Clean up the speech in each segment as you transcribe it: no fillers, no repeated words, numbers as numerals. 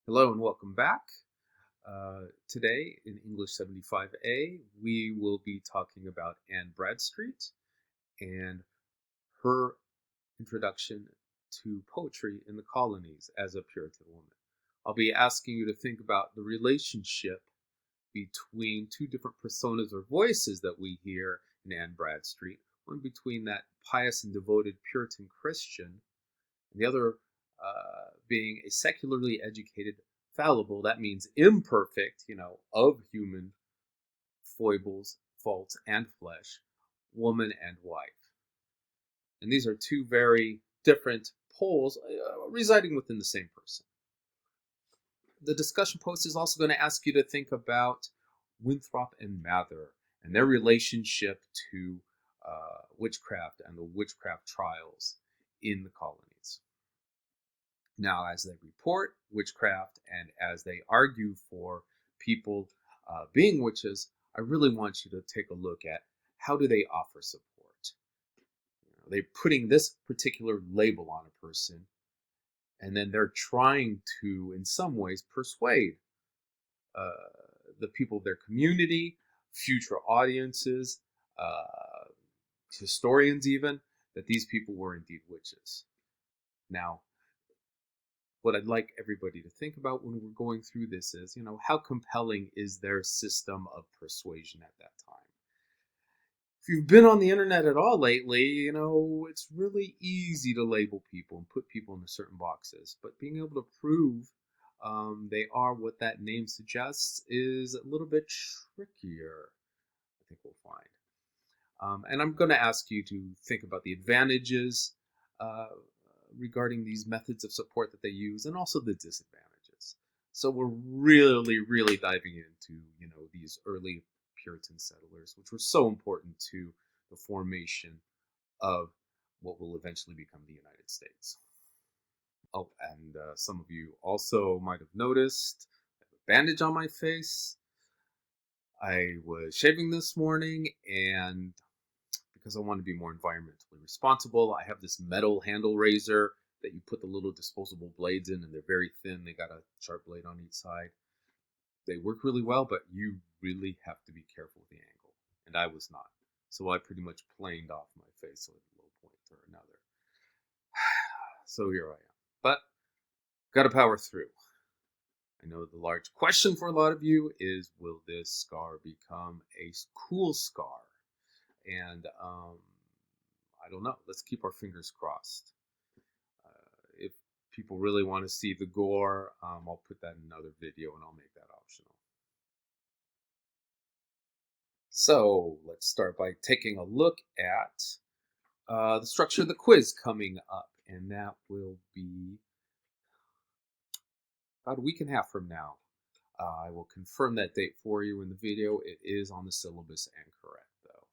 Hello and welcome back. Today in English 75A, we will be talking about Anne Bradstreet and her introduction to poetry in the colonies as a Puritan woman. I'll be asking you to think about the relationship between two different personas or voices that we hear in Anne Bradstreet. One between that pious and devoted Puritan Christian, and the other being a secularly educated, fallible, that means imperfect, of human foibles, faults, and flesh, woman and wife. And these are two very different poles residing within the same person. The discussion post is also going to ask you to think about Winthrop and Mather and their relationship to witchcraft and the witchcraft trials in the colonies. Now, as they report witchcraft and as they argue for people being witches, I really want you to take a look at how do they offer support. They're putting this particular label on a person, and then they're trying to, in some ways, persuade the people of their community, future audiences, historians even, that these people were indeed witches. Now, what I'd like everybody to think about when we're going through this is, how compelling is their system of persuasion at that time? If you've been on the internet at all lately, it's really easy to label people and put people into certain boxes. But being able to prove they are what that name suggests is a little bit trickier, I think we'll find. And I'm going to ask you to think about the advantages regarding these methods of support that they use, and also the disadvantages. So we're really diving into, these early Puritan settlers, which were so important to the formation of what will eventually become the United States. Oh, and some of you also might have noticed I have a bandage on my face. I was shaving this morning, and because I want to be more environmentally responsible, I have this metal handle razor that you put the little disposable blades in, and they're very thin. They got a sharp blade on each side. They work really well, but you really have to be careful with the angle, and I was not. So I pretty much planed off my face at a low point or another. So here I am. But got to power through. I know the large question for a lot of you is, will this scar become a cool scar? And I don't know. Let's keep our fingers crossed. If people really want to see the gore, I'll put that in another video and I'll make that optional. So let's start by taking a look at the structure of the quiz coming up, and that will be about a week and a half from now. I will confirm that date for you in the video. It is on the syllabus and correct, though.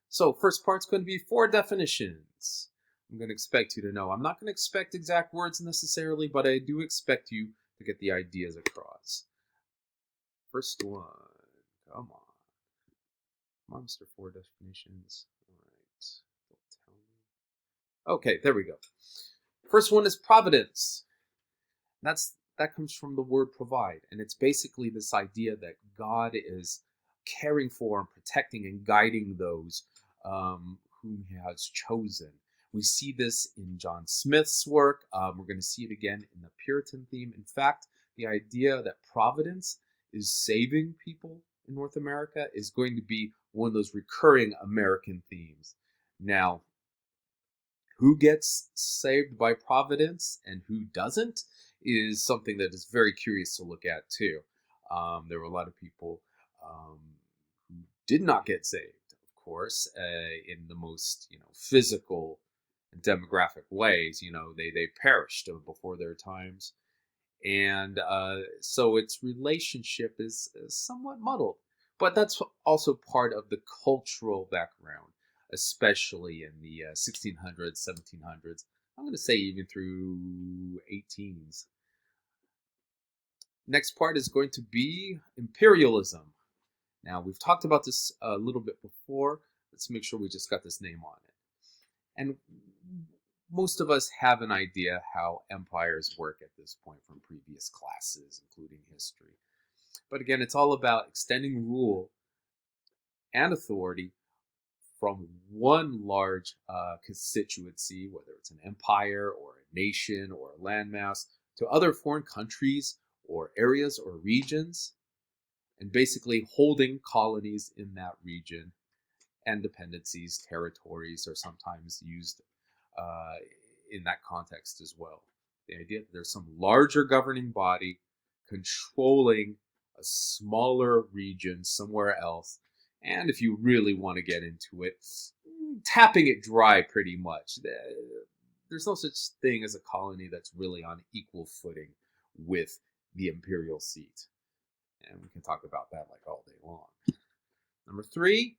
So first part's going to be 4 definitions. I'm going to expect you to know. I'm not going to expect exact words necessarily, but I do expect you to get the ideas across. First one. Come on. Come on, Mr. 4 definitions. All right. Don't tell me. Okay, there we go. First one is providence. That comes from the word provide, and it's basically this idea that God is caring for and protecting and guiding those whom he has chosen. We see this in John Smith's work. We're going to see it again in the Puritan theme. In fact, the idea that providence is saving people in North America is going to be one of those recurring American themes. Now, who gets saved by providence and who doesn't is something that is very curious to look at too. There were a lot of people who did not get saved, of course, in the most physical and demographic ways. They perished before their times, and so its relationship is somewhat muddled. But that's also part of the cultural background, especially in the 1600s, 1700s. I'm going to say even through 18s. Next part is going to be imperialism. Now, we've talked about this a little bit before. Let's make sure we just got this name on it. And most of us have an idea how empires work at this point from previous classes, including history. But again, it's all about extending rule and authority from one large constituency, whether it's an empire or a nation or a landmass, to other foreign countries or areas or regions, and basically holding colonies in that region. And dependencies, territories are sometimes used in that context as well. The idea that there's some larger governing body controlling a smaller region somewhere else, and if you really want to get into it, tapping it dry pretty much. There's no such thing as a colony that's really on equal footing with the imperial seat. And we can talk about that like all day long. Number 3,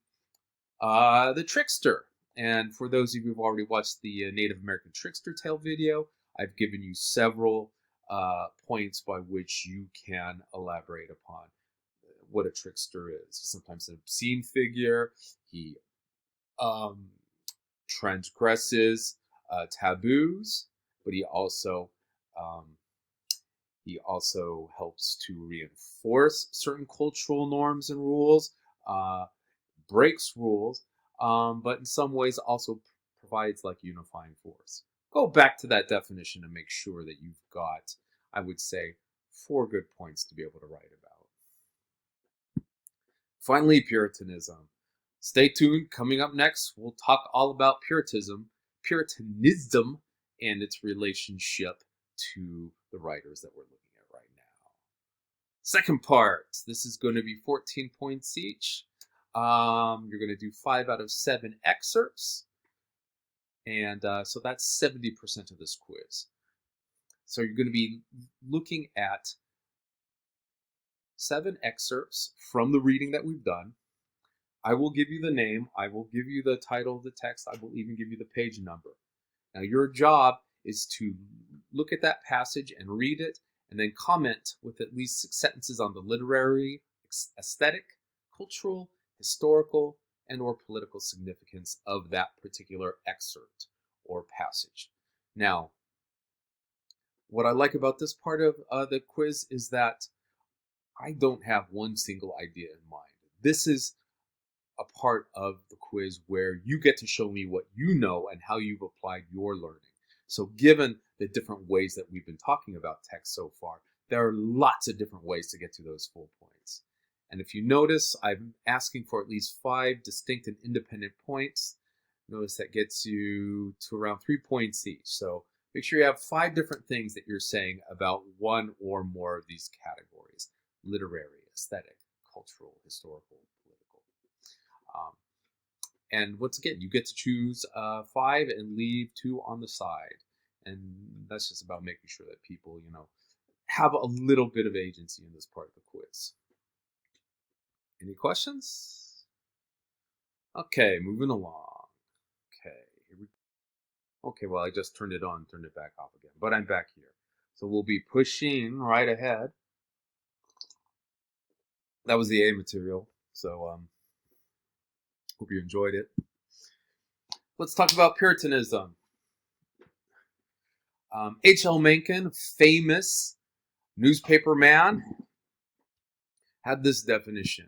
the trickster. And for those of you who've already watched the Native American trickster tale video, I've given you several points by which you can elaborate upon what a trickster is. Sometimes an obscene figure. He transgresses taboos, but he also helps to reinforce certain cultural norms and rules, breaks rules, but in some ways also provides like unifying force. Go back to that definition and make sure that you've got, I would say, 4 good points to be able to write about. Finally, Puritanism. Stay tuned. Coming up next, we'll talk all about Puritanism, and its relationship to the writers that we're looking at right now. Second part. This is going to be 14 points each. You're going to do 5 out of 7 excerpts. And so that's 70% of this quiz. So you're going to be looking at 7 excerpts from the reading that we've done. I will give you the name. I will give you the title of the text. I will even give you the page number. Now, your job is to look at that passage and read it, and then comment with at least 6 sentences on the literary, aesthetic, cultural, historical, and or political significance of that particular excerpt or passage. Now, what I like about this part of the quiz is that I don't have one single idea in mind. This is a part of the quiz where you get to show me what you know and how you've applied your learning. So given the different ways that we've been talking about text so far, there are lots of different ways to get to those full points. And if you notice, I'm asking for at least 5 distinct and independent points. Notice that gets you to around 3 points each. So make sure you have 5 different things that you're saying about one or more of these categories: literary, aesthetic, cultural, historical, political. And once again, you get to choose 5 and leave 2 on the side. And that's just about making sure that people, have a little bit of agency in this part of the quiz. Any questions? Okay, moving along. Okay, here we go. Okay, well, I just turned it on, turned it back off again, but I'm back here. So we'll be pushing right ahead. That was the A material, so hope you enjoyed it. Let's talk about Puritanism. H.L. Mencken, famous newspaper man, had this definition.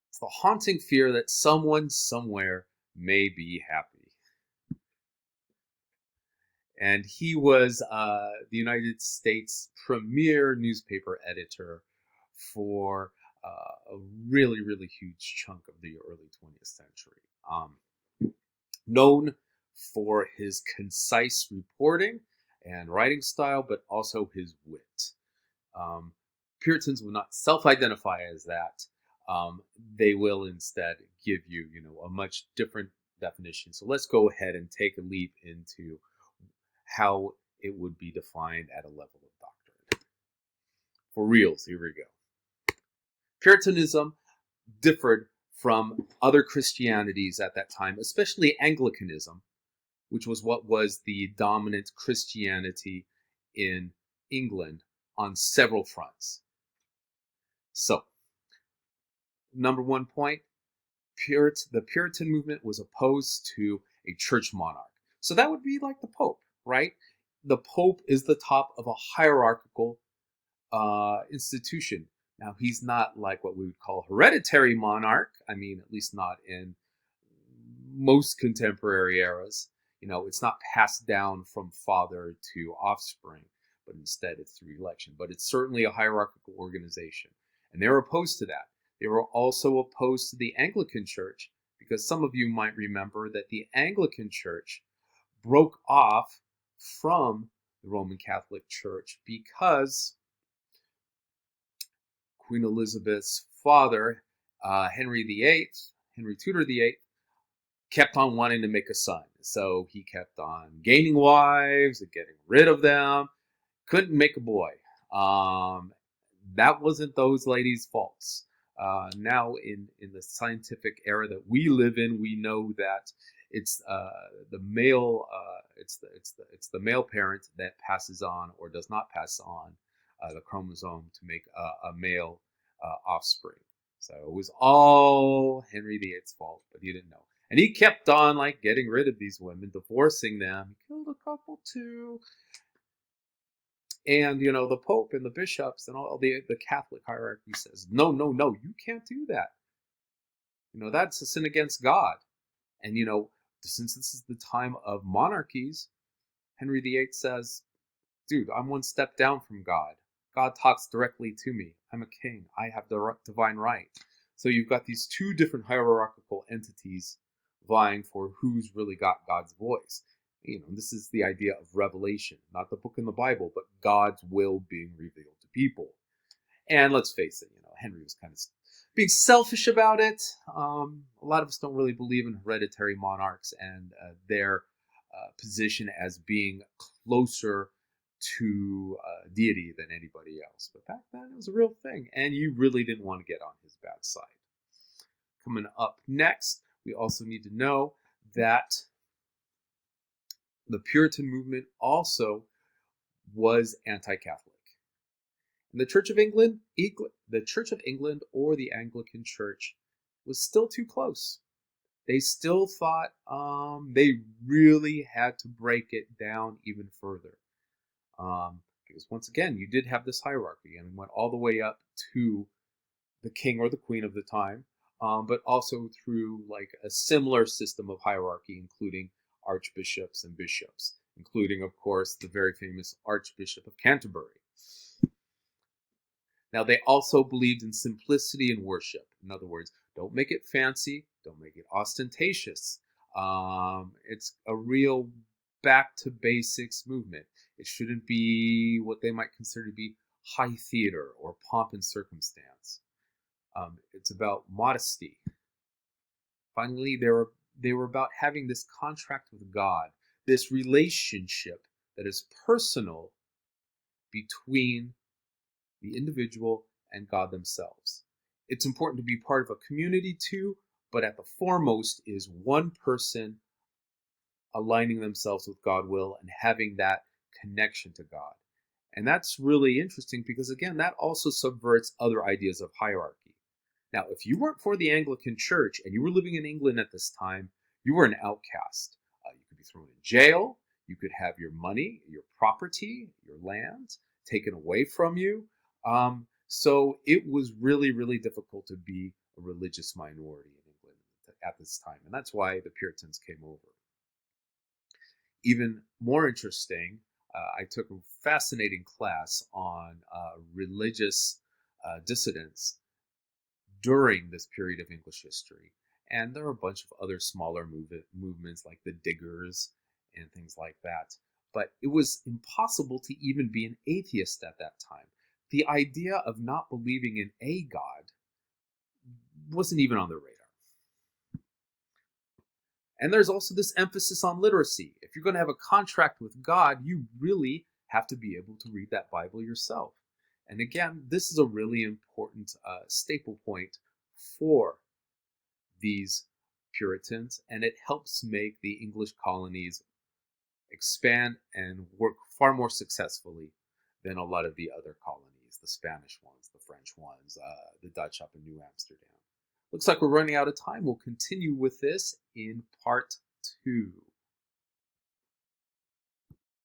It's the haunting fear that someone somewhere may be happy. And he was the United States premier newspaper editor for a really, really huge chunk of the early 20th century. Known for his concise reporting and writing style, but also his wit. Puritans will not self-identify as that. They will instead give you, a much different definition. So let's go ahead and take a leap into how it would be defined at a level of doctrine. For reals, here we go. Puritanism differed from other Christianities at that time, especially Anglicanism, which was what was the dominant Christianity in England, on several fronts. So, number 1 point, the Puritan movement was opposed to a church monarch. So that would be like the Pope, right? The Pope is the top of a hierarchical institution. Now, he's not like what we would call hereditary monarch. I mean, at least not in most contemporary eras. It's not passed down from father to offspring, but instead it's through election. But it's certainly a hierarchical organization. And they were opposed to that. They were also opposed to the Anglican Church, because some of you might remember that the Anglican Church broke off from the Roman Catholic Church because Queen Elizabeth's father, Henry VIII, Henry Tudor VIII, kept on wanting to make a son. So he kept on gaining wives and getting rid of them. Couldn't make a boy. That wasn't those ladies' faults. Now, in the scientific era that we live in, we know that it's the male it's the male parent that passes on or does not pass on the chromosome to make a male offspring. So it was all Henry VIII's fault, but he didn't know. And he kept on like getting rid of these women, divorcing them. He killed a couple too. And the Pope and the bishops and all the Catholic hierarchy says, no, you can't do that. That's a sin against God. And since this is the time of monarchies, Henry VIII says, dude, I'm one step down from God. God talks directly to me. I'm a king. I have the divine right. So you've got these two different hierarchical entities vying for who's really got God's voice. This is the idea of revelation, not the book in the Bible, but God's will being revealed to people. And let's face it, Henry was kind of being selfish about it. A lot of us don't really believe in hereditary monarchs and their position as being closer to deity than anybody else. But back then it was a real thing, and you really didn't want to get on his bad side. Coming up next, we also need to know that the Puritan movement also was anti-Catholic. And the Church of England, or the Anglican Church was still too close. They still thought they really had to break it down even further. Because once again, you did have this hierarchy, and it went all the way up to the king or the queen of the time, but also through like a similar system of hierarchy, including archbishops and bishops, including, of course, the very famous Archbishop of Canterbury. Now, they also believed in simplicity in worship. In other words, don't make it fancy, don't make it ostentatious. It's a real back to basics movement. It shouldn't be what they might consider to be high theater or pomp and circumstance. It's about modesty. Finally, they were about having this contract with God, this relationship that is personal between the individual and God themselves. It's important to be part of a community too, but at the foremost is one person aligning themselves with God's will and having that connection to God. And that's really interesting because, again, that also subverts other ideas of hierarchy. Now, if you weren't for the Anglican Church and you were living in England at this time, you were an outcast. You could be thrown in jail. You could have your money, your property, your land taken away from you. So it was really, really difficult to be a religious minority in England at this time. And that's why the Puritans came over. Even more interesting, I took a fascinating class on religious dissidents during this period of English history. And there are a bunch of other smaller movements like the Diggers and things like that. But it was impossible to even be an atheist at that time. The idea of not believing in a God wasn't even on the radar. And there's also this emphasis on literacy. If you're going to have a contract with God, you really have to be able to read that Bible yourself. And again, this is a really important staple point for these Puritans, and it helps make the English colonies expand and work far more successfully than a lot of the other colonies, the Spanish ones, the French ones, the Dutch up in New Amsterdam. Looks like we're running out of time. We'll continue with this in part 2.